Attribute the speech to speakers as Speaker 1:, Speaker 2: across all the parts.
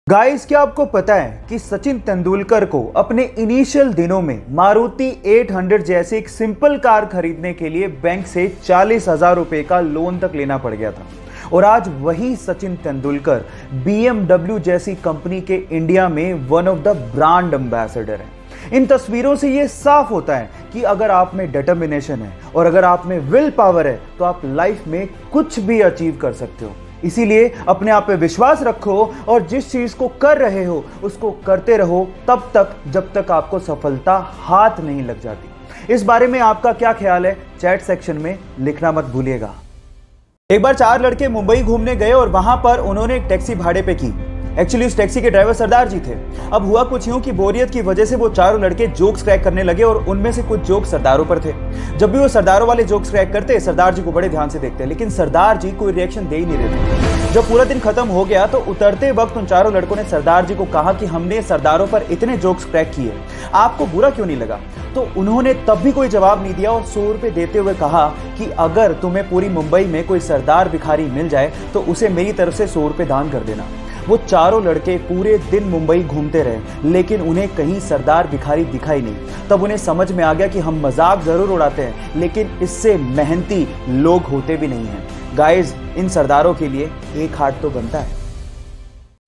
Speaker 1: Guys, क्या आपको पता है कि सचिन तेंदुलकर को अपने इनिशियल दिनों में मारुति 800 जैसी एक सिंपल कार खरीदने के लिए बैंक से 40,000 रुपए का लोन तक लेना पड़ गया था। और आज वही सचिन तेंदुलकर BMW जैसी कंपनी के इंडिया में one of the brand ambassador है। इन तस्वीरों से यह साफ होता है कि अगर आप में डिटर्मिनेशन है और अगर आप में विल पावर है तो आप लाइफ में कुछ भी अचीव कर सकते हो। इसीलिए अपने आप पे विश्वास रखो और जिस चीज को कर रहे हो उसको करते रहो तब तक जब तक आपको सफलता हाथ नहीं लग जाती। इस बारे में आपका क्या ख्याल है, चैट सेक्शन में लिखना मत भूलिएगा। एक बार 4 लड़के मुंबई घूमने गए और वहां पर उन्होंने एक टैक्सी भाड़े पे की। एक्चुअली उस टैक्सी के ड्राइवर सरदार जी थे। अब हुआ कुछ यूं कि बोरियत की वजह से वो चारों लड़के जोक्स क्रैक करने लगे और उनमें से कुछ जोक्स सरदारों पर थे। जब भी वो सरदारों वाले जोक्स क्रैक करते, सरदार जी को बड़े ध्यान से देखते, लेकिन सरदार जी कोई रिएक्शन दे ही नहीं रहे थे। जब पूरा दिन खत्म हो गया तो उतरते वक्त उन चारों लड़कों ने सरदार जी को कहा कि हमने सरदारों पर इतने जोक्स क्रैक किए, आपको बुरा क्यों नहीं लगा? तो उन्होंने तब भी कोई जवाब नहीं दिया और 100 रुपए देते हुए कहा कि अगर तुम्हें पूरी मुंबई में कोई सरदार भिखारी मिल जाए तो उसे मेरी तरफ से 100 रुपए दान कर देना। वो चारों लड़के पूरे दिन मुंबई घूमते रहे लेकिन उन्हें कहीं सरदार भिखारी दिखाई नहीं। तब उन्हें समझ में आ गया कि हम मजाक जरूर उड़ाते हैं लेकिन इससे मेहनती लोग होते भी नहीं हैं। गाइस, इन सरदारों के लिए एक हाथ तो बनता है।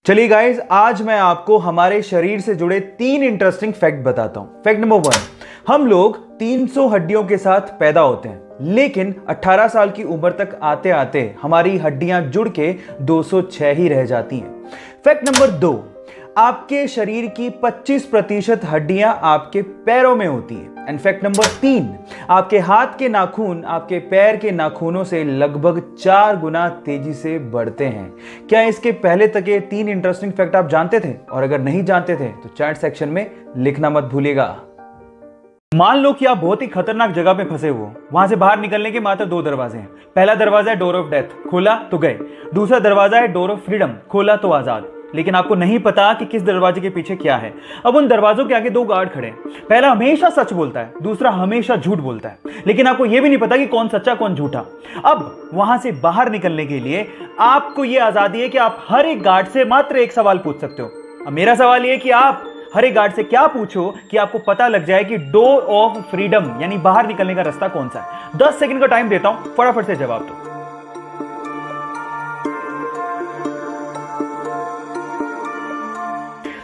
Speaker 1: चलिए गाइस, आज मैं आपको हमारे शरीर से जुड़े 3 इंटरेस्टिंग फैक्ट बताता हूं। फैक्ट नंबर 1, हम लोग 300 हड्डियों के साथ पैदा होते हैं लेकिन 18 साल की उम्र तक आते आते हमारी हड्डियां जुड़ के 206 ही रह जाती हैं। फैक्ट नंबर 2, आपके शरीर की 25% हड्डियां आपके पैरों में होती हैं। एंड फैक्ट नंबर 3, आपके हाथ के नाखून आपके पैर के नाखूनों से लगभग 4 गुना तेजी से बढ़ते हैं। क्या इसके पहले तक ये 3 इंटरेस्टिंग फैक्ट आप जानते थे? और अगर नहीं जानते थे तो चैट सेक्शन में लिखना मत भूलिएगा। मान लो कि आप बहुत ही खतरनाक जगह पे फंसे हो। वहां से बाहर निकलने के मात्र 2 दरवाजे हैं। पहला दरवाजा है डोर ऑफ डेथ, खोला तो गए। दूसरा दरवाजा है डोर ऑफ फ्रीडम, खोला तो आजाद। लेकिन आपको नहीं पता कि किस दरवाजे के पीछे क्या है। अब उन दरवाजों के आगे 2 गार्ड खड़े हैं। पहला हमेशा सच बोलता है, दूसरा हमेशा झूठ बोलता है, लेकिन आपको यह भी नहीं पता कि कौन सच्चा कौन झूठा। अब वहां से बाहर निकलने के लिए आपको यह आजादी है कि आप हर एक गार्ड से मात्र एक सवाल पूछ सकते हो। अब मेरा सवाल यह है कि आप हर एक गार्ड से क्या पूछो कि आपको पता लग जाए कि डोर ऑफ फ्रीडम यानी बाहर निकलने का रास्ता कौन सा है। 10 सेकंड का टाइम देता हूं, फटाफट से जवाब दो।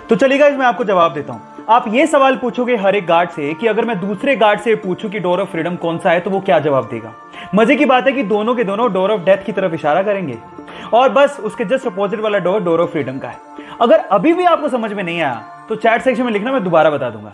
Speaker 1: तो चलिए गाइस, मैं आपको जवाब देता हूं। आप ये सवाल पूछोगे हर एक गार्ड से कि अगर मैं दूसरे गार्ड से पूछूं कि डोर ऑफ फ्रीडम कौन सा है तो वो क्या जवाब देगा। मजे की बात है कि दोनों के दोनों डोर ऑफ डेथ की तरफ इशारा करेंगे और बस उसके जस्ट अपोजिट वाला डोर ऑफ फ्रीडम का है। अगर अभी भी आपको समझ में नहीं आया तो चैट सेक्शन में लिखना, मैं दोबारा बता दूंगा।